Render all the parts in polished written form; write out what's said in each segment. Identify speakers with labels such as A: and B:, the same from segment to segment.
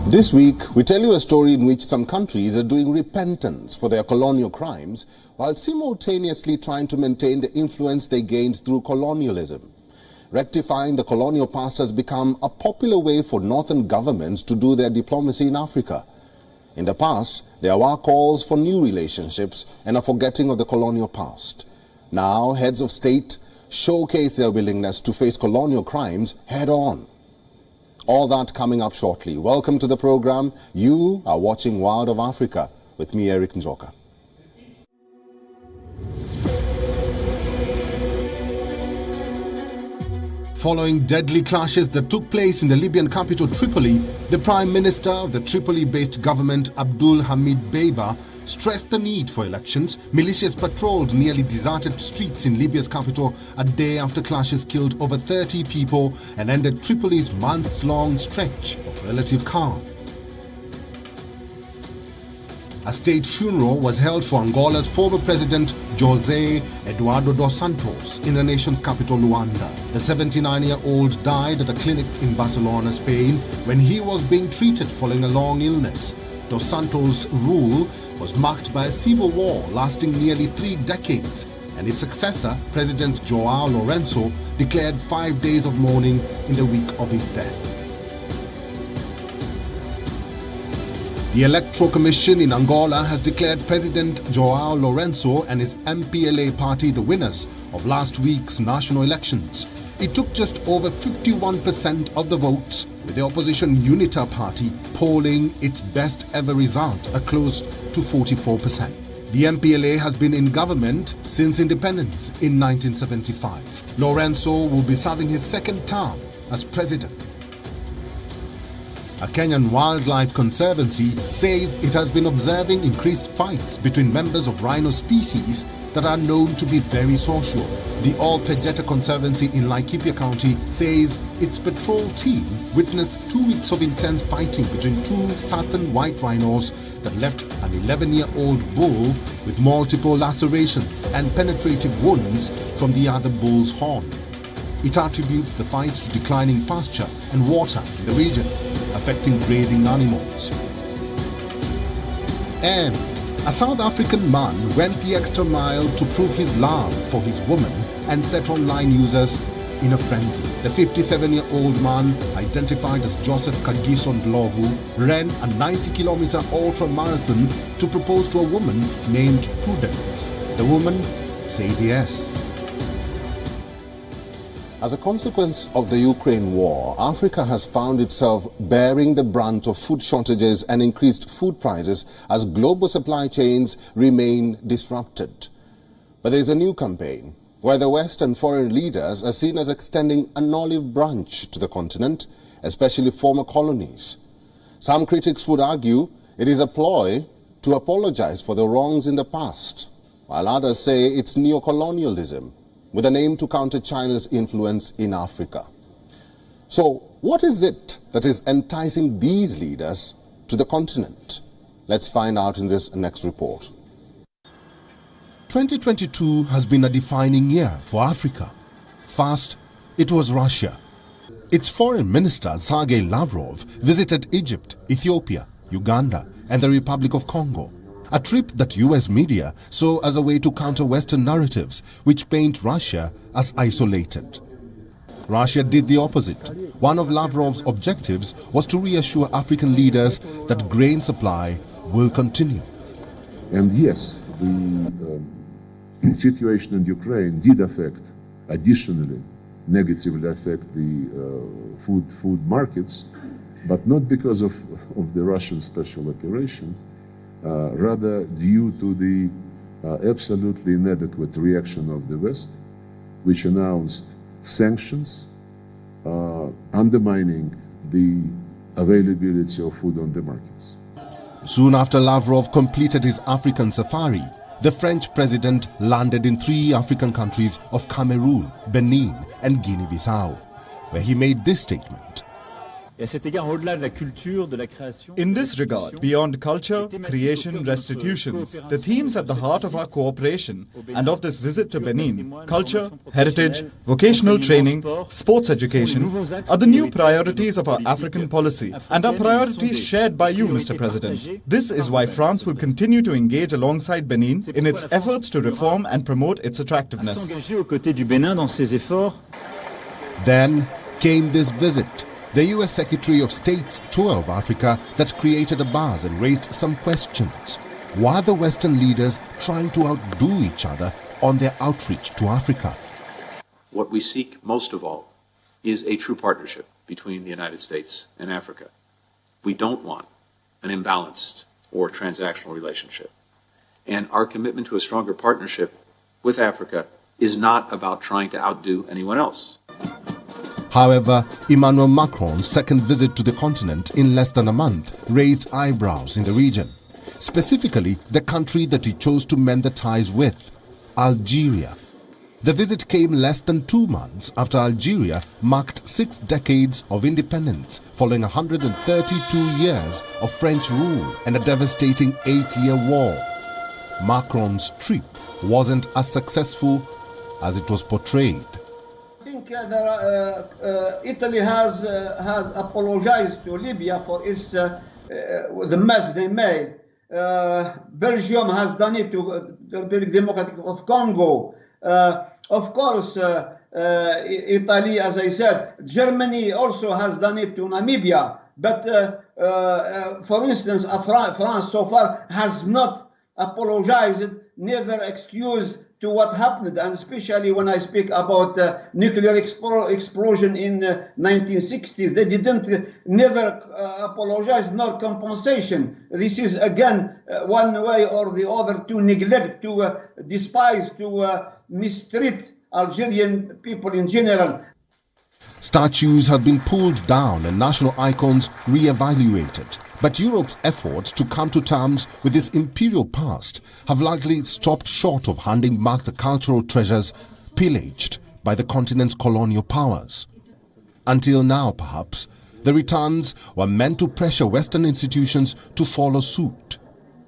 A: This week, we tell you a story in which some countries are doing repentance for their colonial crimes while simultaneously trying to maintain the influence they gained through colonialism. Rectifying the colonial past has become a popular way for northern governments to do their diplomacy in Africa. In the past, there were calls for new relationships and a forgetting of the colonial past. Now, heads of state showcase their willingness to face colonial crimes head-on. All that coming up shortly. Welcome to the program. You are watching World of Africa with me, Erik Njoka. Following deadly clashes that took place in the Libyan capital Tripoli, the Prime Minister of the Tripoli-based government, Abdul Hamid Dbeibah, stressed the need for elections. Militias patrolled nearly deserted streets in Libya's capital a day after clashes killed over 30 people and ended Tripoli's months-long stretch of relative calm. A state funeral was held for Angola's former president, José Eduardo dos Santos, in the nation's capital, Luanda. The 79-year-old died at a clinic in Barcelona, Spain, when he was being treated following a long illness. Dos Santos' rule was marked by a civil war lasting nearly 3 decades, and his successor, President João Lourenço, declared 5 days of mourning in the week of his death. The Electoral Commission in Angola has declared President João Lourenço and his MPLA party the winners of last week's national elections. It took just over 51% of the votes, with the opposition UNITA party polling its best ever result at close to 44%. The MPLA has been in government since independence in 1975. Lourenço will be serving his second term as president. A Kenyan wildlife conservancy says it has been observing increased fights between members of rhino species that are known to be very social. The All Pejeta Conservancy in Laikipia County says its patrol team witnessed 2 weeks of intense fighting between 2 southern white rhinos that left an 11-year-old bull with multiple lacerations and penetrative wounds from the other bull's horn. It attributes the fights to declining pasture and water in the region, affecting grazing animals. And a South African man went the extra mile to prove his love for his woman and set online users in a frenzy. The 57-year-old man, identified as Joseph Kagiso Ndlovu, ran a 90-kilometer ultra-marathon to propose to a woman named Prudence. The woman said yes. As a consequence of the Ukraine war, Africa has found itself bearing the brunt of food shortages and increased food prices as global supply chains remain disrupted. But there is a new campaign where the West and foreign leaders are seen as extending an olive branch to the continent, especially former colonies. Some critics would argue it is a ploy to apologize for the wrongs in the past, while others say it's neo-colonialism, with an aim to counter China's influence in Africa. So, what is it that is enticing these leaders to the continent? Let's find out in this next report. 2022 has been a defining year for Africa. First, it was Russia. Its foreign minister, Sergei Lavrov, visited Egypt, Ethiopia, Uganda, and the Republic of Congo. A trip that US media saw as a way to counter Western narratives which paint Russia as isolated. Russia did the opposite. One of Lavrov's objectives was to reassure African leaders that grain supply will continue.
B: And yes, the situation in Ukraine did additionally negatively affect the food markets, but not because of the Russian special operation, rather due to the absolutely inadequate reaction of the West, which announced sanctions undermining the availability of food on the markets.
A: Soon after Lavrov completed his African safari, the French president landed in 3 African countries of Cameroon, Benin and Guinea-Bissau, where he made this statement.
C: In this regard, beyond culture, creation, restitutions, the themes at the heart of our cooperation and of this visit to Benin, culture, heritage, vocational training, sports education, are the new priorities of our African policy and are priorities shared by you, Mr. President. This is why France will continue to engage alongside Benin in its efforts to reform and promote its attractiveness.
A: Then came this visit, the US Secretary of State's tour of Africa that created a buzz and raised some questions. Why are the Western leaders trying to outdo each other on their outreach to Africa?
D: What we seek most of all is a true partnership between the United States and Africa. We don't want an imbalanced or transactional relationship. And our commitment to a stronger partnership with Africa is not about trying to outdo anyone else.
A: However, Emmanuel Macron's second visit to the continent in less than a month raised eyebrows in the region, specifically the country that he chose to mend the ties with, Algeria. The visit came less than 2 months after Algeria marked 6 decades of independence following 132 years of French rule and a devastating 8-year war. Macron's trip wasn't as successful as it was portrayed.
E: Italy has apologized to Libya for its the mess they made. Belgium has done it to the Republic Democratic of Congo. Of course, Italy, as I said, Germany also has done it to Namibia. But for instance, France so far has not apologized, never excused to what happened, and especially when I speak about nuclear explosion in 1960s, they didn't never apologize nor compensation. This is again one way or the other to neglect, to despise, to mistreat Algerian people in general.
A: Statues have been pulled down and national icons re-evaluated. But Europe's efforts to come to terms with its imperial past have largely stopped short of handing back the cultural treasures pillaged by the continent's colonial powers. Until now, perhaps, the returns were meant to pressure Western institutions to follow suit.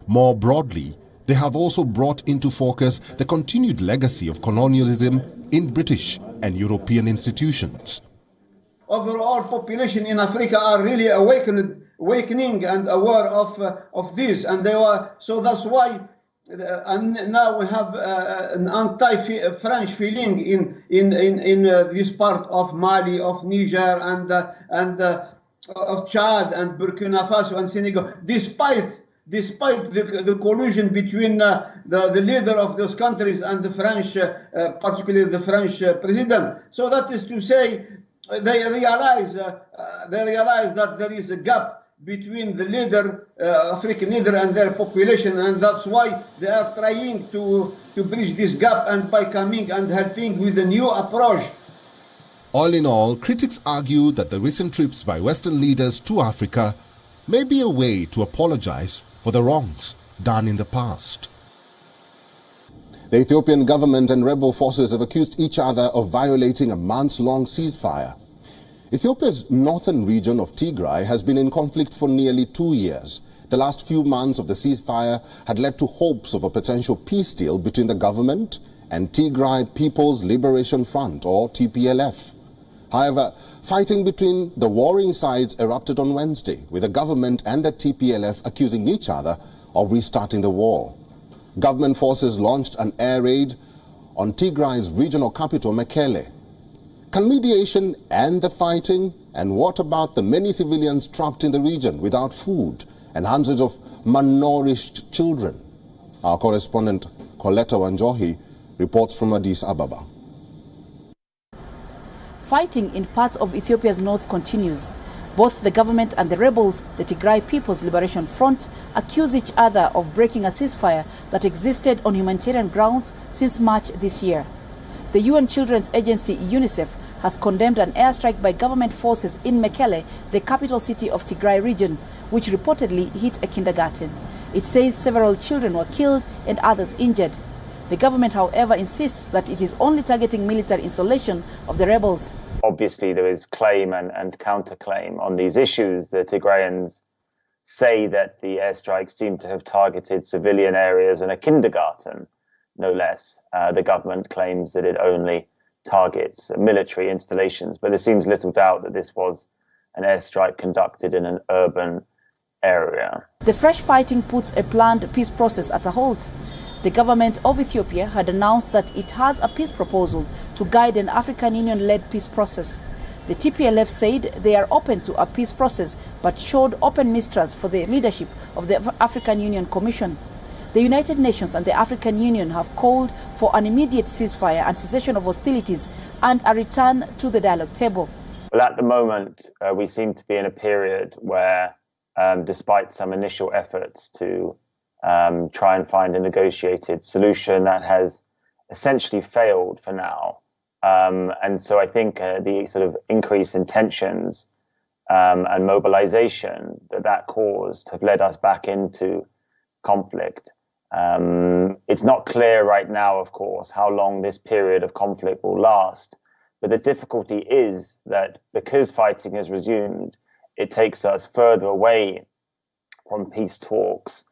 A: More broadly, they have also brought into focus the continued legacy of colonialism in British and European institutions.
E: Overall population in Africa are really awakening and aware of this, and they were, so that's why and now we have an anti-French feeling in this part of Mali, of Niger, and of Chad and Burkina Faso and Senegal, despite the collusion between the leader of those countries and the French, particularly the French president. So that is to say, they realize that there is a gap between the leader, African leader, and their population, and that's why they are trying to bridge this gap and by coming and helping with a new approach.
A: All in all, critics argue that the recent trips by Western leaders to Africa may be a way to apologize for the wrongs done in the past. The Ethiopian government and rebel forces have accused each other of violating a months-long ceasefire. Ethiopia's northern region of Tigray has been in conflict for nearly 2 years. The last few months of the ceasefire had led to hopes of a potential peace deal between the government and Tigray People's Liberation Front, or TPLF. However, fighting between the warring sides erupted on Wednesday, with the government and the TPLF accusing each other of restarting the war. Government forces launched an air raid on Tigray's regional capital, Mekelle. Can mediation end the fighting? And what about the many civilians trapped in the region without food and hundreds of malnourished children? Our correspondent Coletta Wanjohi reports from Addis Ababa.
F: Fighting in parts of Ethiopia's north continues. Both the government and the rebels, the Tigray People's Liberation Front, accuse each other of breaking a ceasefire that existed on humanitarian grounds since March this year. The UN Children's Agency, UNICEF, has condemned an airstrike by government forces in Mekelle, the capital city of Tigray region, which reportedly hit a kindergarten. It says several children were killed and others injured. The government, however, insists that it is only targeting military installation of the rebels.
G: Obviously, there is claim and counterclaim on these issues. The Tigrayans say that the airstrikes seem to have targeted civilian areas and a kindergarten, no less. The government claims that it only targets military installations, but there seems little doubt that this was an airstrike conducted in an urban area.
F: The fresh fighting puts a planned peace process at a halt. The government of Ethiopia had announced that it has a peace proposal to guide an African Union-led peace process. The TPLF said they are open to a peace process but showed open mistrust for the leadership of the African Union Commission. The United Nations and the African Union have called for an immediate ceasefire and cessation of hostilities and a return to the dialogue table.
G: Well, at the moment, we seem to be in a period where, despite some initial efforts to try and find a negotiated solution, that has essentially failed for now. And so I think the sort of increase in tensions and mobilization that caused have led us back into conflict. It's not clear right now, of course, how long this period of conflict will last. But the difficulty is that because fighting has resumed, it takes us further away from peace talks.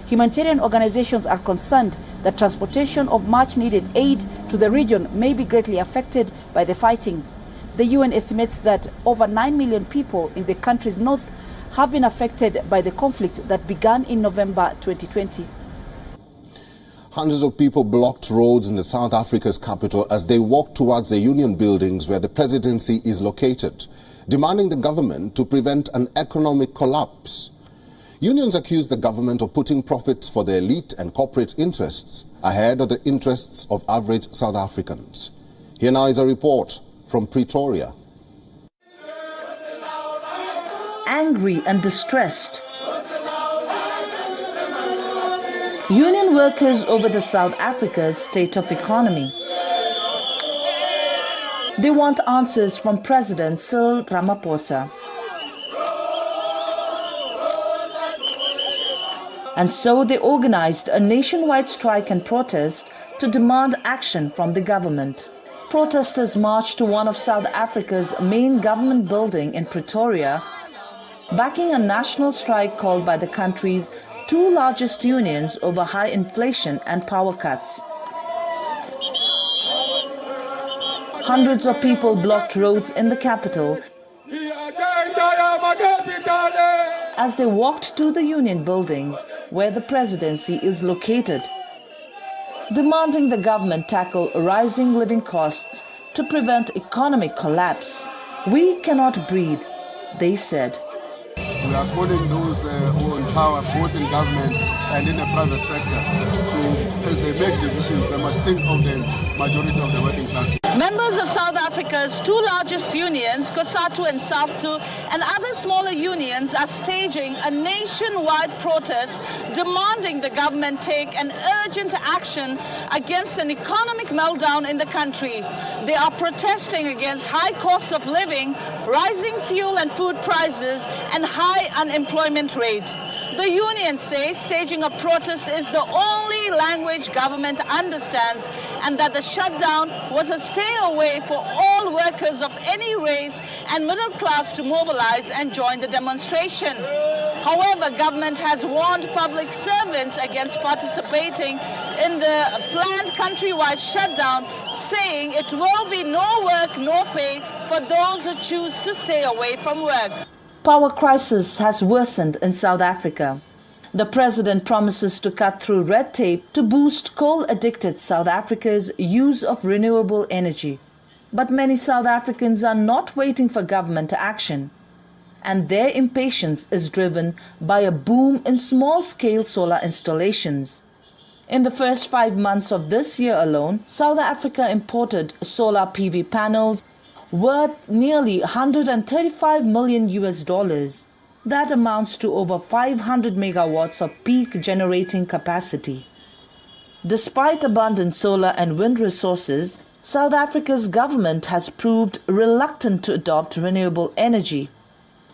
F: Humanitarian organizations are concerned that transportation of much-needed aid to the region may be greatly affected by the fighting. The UN estimates that over 9 million people in the country's north have been affected by the conflict that began in November 2020.
A: Hundreds of people blocked roads in the South Africa's capital as they walked towards the union buildings where the presidency is located, demanding the government to prevent an economic collapse. Unions accuse the government of putting profits for the elite and corporate interests ahead of the interests of average South Africans. Here now is a report from Pretoria.
H: Angry and distressed, union workers over the South Africa's state of economy. They want answers from President Cyril Ramaphosa. And so they organized a nationwide strike and protest to demand action from the government. Protesters marched to one of South Africa's main government buildings in Pretoria, backing a national strike called by the country's two largest unions over high inflation and power cuts. Hundreds of people blocked roads in the capital as they walked to the union buildings where the presidency is located, demanding the government tackle rising living costs to prevent economic collapse. We cannot breathe, they said.
I: We are calling those who are in power, both in government and in the private sector, to, as they make decisions, they must think of the majority of the working class.
H: Members of South Africa's two largest unions, COSATU and SAFTU, and other smaller unions are staging a nationwide protest demanding the government take an urgent action against an economic meltdown in the country. They are protesting against high cost of living, rising fuel and food prices, and high unemployment rate. The union says staging a protest is the only language government understands, and that the shutdown was a stay away for all workers of any race and middle class to mobilize and join the demonstration. However, government has warned public servants against participating in the planned countrywide shutdown, saying it will be no work, no pay for those who choose to stay away from work. Power crisis has worsened in South Africa. The president promises to cut through red tape to boost coal-addicted South Africa's use of renewable energy. But many South Africans are not waiting for government action, and their impatience is driven by a boom in small-scale solar installations. In the first 5 months of this year alone, South Africa imported solar PV panels worth nearly $135 million. That amounts to over 500 megawatts of peak generating capacity. Despite abundant solar and wind resources, South Africa's government has proved reluctant to adopt renewable energy.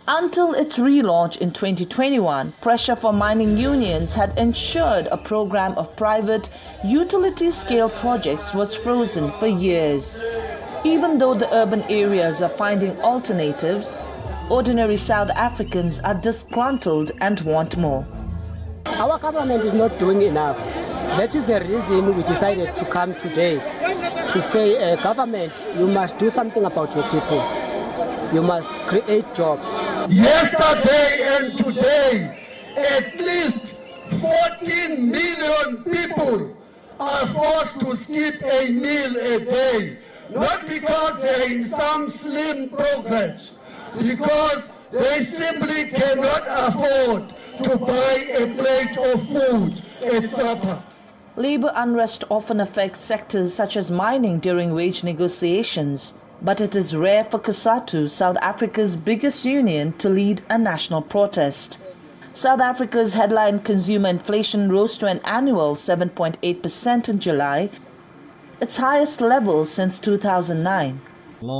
H: Until its relaunch in 2021, pressure from mining unions had ensured a program of private utility-scale projects was frozen for years. Even though the urban areas are finding alternatives, ordinary South Africans are disgruntled and want more.
J: Our government is not doing enough. That is the reason we decided to come today to say, government, you must do something about your people. You must create jobs.
K: Yesterday and today, at least 14 million people are forced to skip a meal a day. Not because they're in some slim progress, because they simply cannot afford to buy a plate of food at supper.
H: Labour unrest often affects sectors such as mining during wage negotiations, but it is rare for COSATU, South Africa's biggest union, to lead a national protest. South Africa's headline consumer inflation rose to an annual 7.8% in July, its highest level since 2009.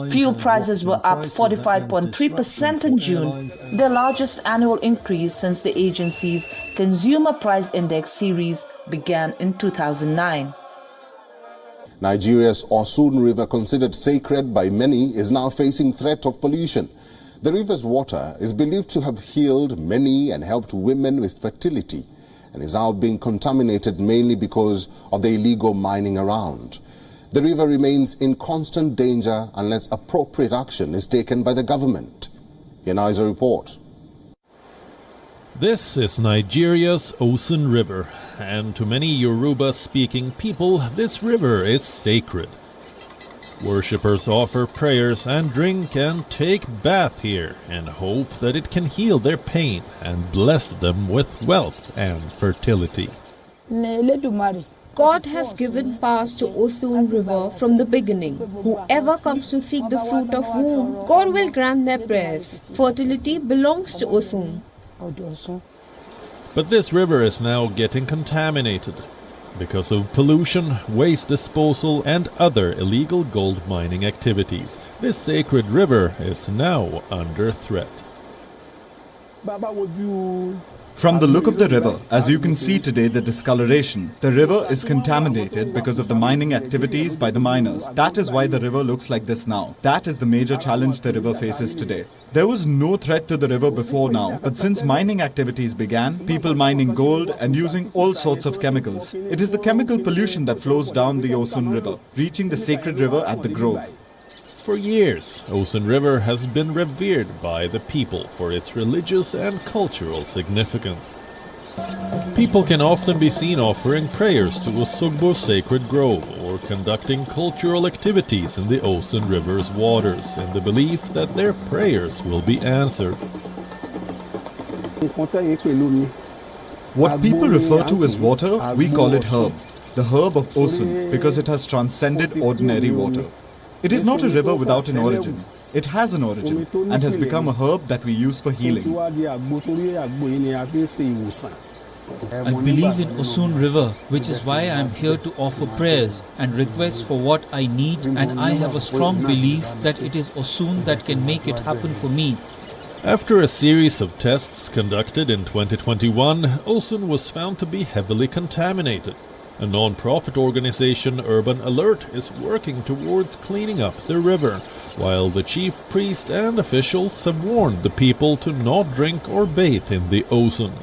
H: Fuel prices were up 45.3% in June, their largest annual increase since the agency's Consumer Price Index series began in 2009.
A: Nigeria's Osun River, considered sacred by many, is now facing threat of pollution. The river's water is believed to have healed many and helped women with fertility, and is now being contaminated mainly because of the illegal mining around. The river remains in constant danger unless appropriate action is taken by the government. Here now is a report.
L: This is Nigeria's Osun River, and to many Yoruba-speaking people, this river is sacred. Worshippers offer prayers and drink and take bath here in hope that it can heal their pain and bless them with wealth and fertility.
M: God has given powers to Osun River from the beginning. Whoever comes to seek the fruit of womb, God will grant their prayers. Fertility belongs to Osun.
L: But this river is now getting contaminated because of pollution, waste disposal and other illegal gold mining activities. This sacred river is now under threat.
C: From the look of the river, as you can see today the discoloration, the river is contaminated because of the mining activities by the miners. That is why the river looks like this now. That is the major challenge the river faces today. There was no threat to the river before now, but since mining activities began, people mining gold and using all sorts of chemicals, it is the chemical pollution that flows down the Osun River, reaching the sacred river at the Grove.
L: For years, Osun River has been revered by the people for its religious and cultural significance. People can often be seen offering prayers to Osogbo's sacred grove or conducting cultural activities in the Osun River's waters in the belief that their prayers will be answered.
C: What people refer to as water, we call it herb. The herb of Osun, because it has transcended ordinary water. It is not a river without an origin. It has an origin and has become a herb that we use for healing.
N: I believe in Osun River, which is why I am here to offer prayers and requests for what I need, and I have a strong belief that it is Osun that can make it happen for me.
L: After a series of tests conducted in 2021, Osun was found to be heavily contaminated. A non-profit organization, Urban Alert, is working towards cleaning up the river, while the chief priest and officials have warned the people to not drink or bathe in the Osun.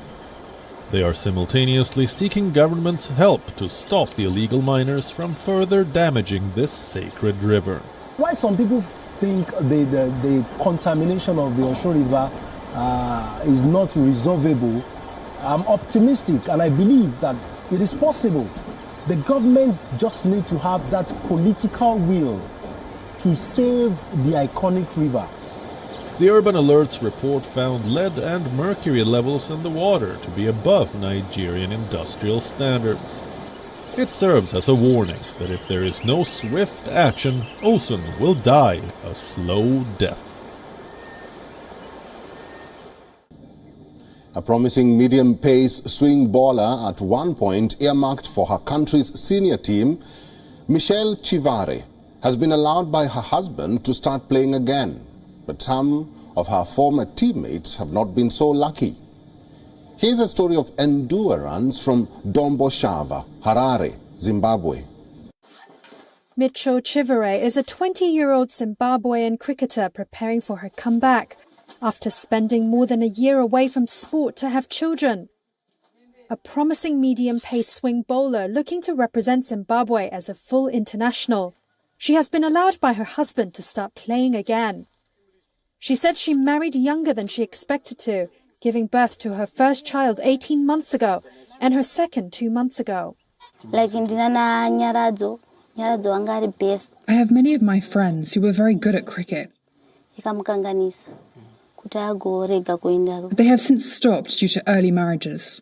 L: They are simultaneously seeking government's help to stop the illegal miners from further damaging this sacred river.
O: Why some people think the contamination of the Osun River is not resolvable, I'm optimistic and I believe that it is possible. The government just need to have that political will to save the iconic river.
L: The Urban Alert's report found lead and mercury levels in the water to be above Nigerian industrial standards. It serves as a warning that if there is no swift action, Osun will die a slow death.
A: A promising medium-pace swing bowler at one point earmarked for her country's senior team, Michelle Chivare, has been allowed by her husband to start playing again. But some of her former teammates have not been so lucky. Here's a story of endurance from Dombo Shava, Harare, Zimbabwe.
P: Micho Chivere is a 20-year-old Zimbabwean cricketer preparing for her comeback after spending more than a year away from sport to have children. A promising medium-pace swing bowler looking to represent Zimbabwe as a full international, she has been allowed by her husband to start playing again. She said she married younger than she expected to, giving birth to her first child 18 months ago and her second 2 months ago.
Q: I have many of my friends who were very good at cricket. They have since stopped due to early marriages.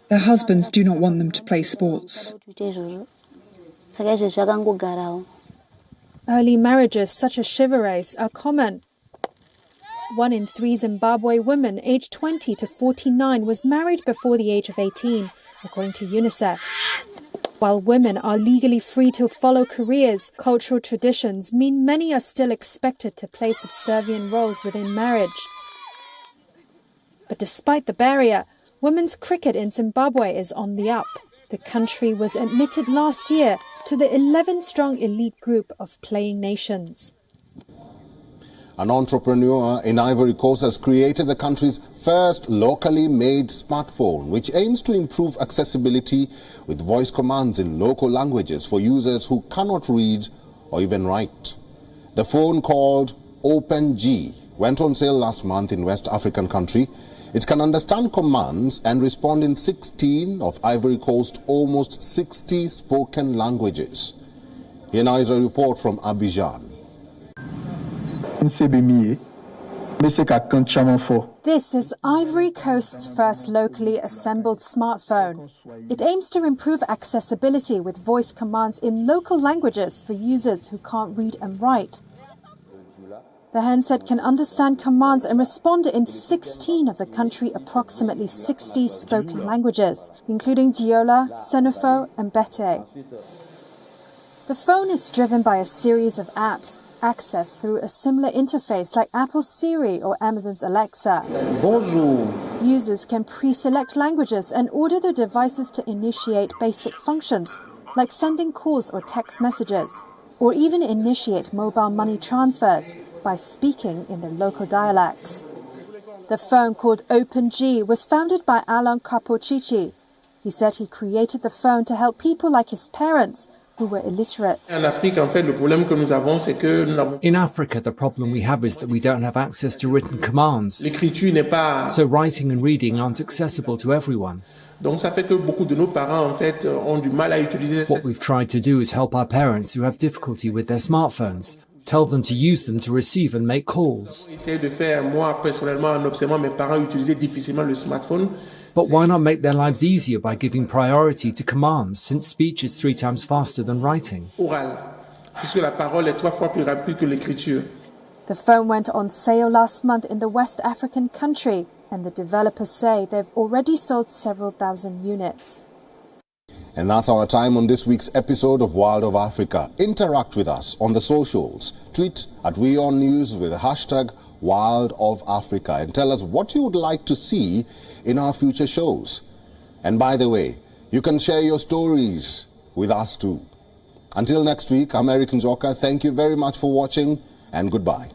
Q: Their husbands do not want them to play sports.
P: Early marriages such as Chivere's are common. 1 in 3 Zimbabwe women aged 20 to 49 was married before the age of 18, according to UNICEF. While women are legally free to follow careers, cultural traditions mean many are still expected to play subservient roles within marriage. But despite the barrier, women's cricket in Zimbabwe is on the up. The country was admitted last year to the 11-strong elite group of playing nations.
A: An entrepreneur in Ivory Coast has created the country's first locally made smartphone, which aims to improve accessibility with voice commands in local languages for users who cannot read or even write. The phone, called OpenG, went on sale last month in West African country. It can understand commands and respond in 16 of Ivory Coast's almost 60 spoken languages. Here now is a report from Abidjan.
P: This is Ivory Coast's first locally assembled smartphone. It aims to improve accessibility with voice commands in local languages for users who can't read and write. The handset can understand commands and respond in 16 of the country's approximately 60 spoken languages, including Diola, Senufo and Bete. The phone is driven by a series of apps, accessed through a similar interface like Apple's Siri or Amazon's Alexa.
R: Bonjour.
P: Users can pre-select languages and order the devices to initiate basic functions, like sending calls or text messages, or even initiate mobile money transfers by speaking in the local dialects. The phone, called OpenG, was founded by Alain Kapochichi. He said he created the phone to help people like his parents, who were illiterate.
R: In Africa, the problem we have is that we don't have access to written commands. So writing and reading aren't accessible to everyone. What we've tried to do is help our parents who have difficulty with their smartphones, tell them to use them to receive and make calls. But why not make their lives easier by giving priority to commands, since speech is 3 times faster than writing?
P: The phone went on sale last month in the West African country, and the developers say they've already sold several thousand units.
A: And that's our time on this week's episode of World of Africa. Interact with us on the socials. Tweet at WION News with the hashtag World of Africa and tell us what you would like to see in our future shows. And by the way, you can share your stories with us too. Until next week, I'm Erik Njoka. Thank you very much for watching and goodbye.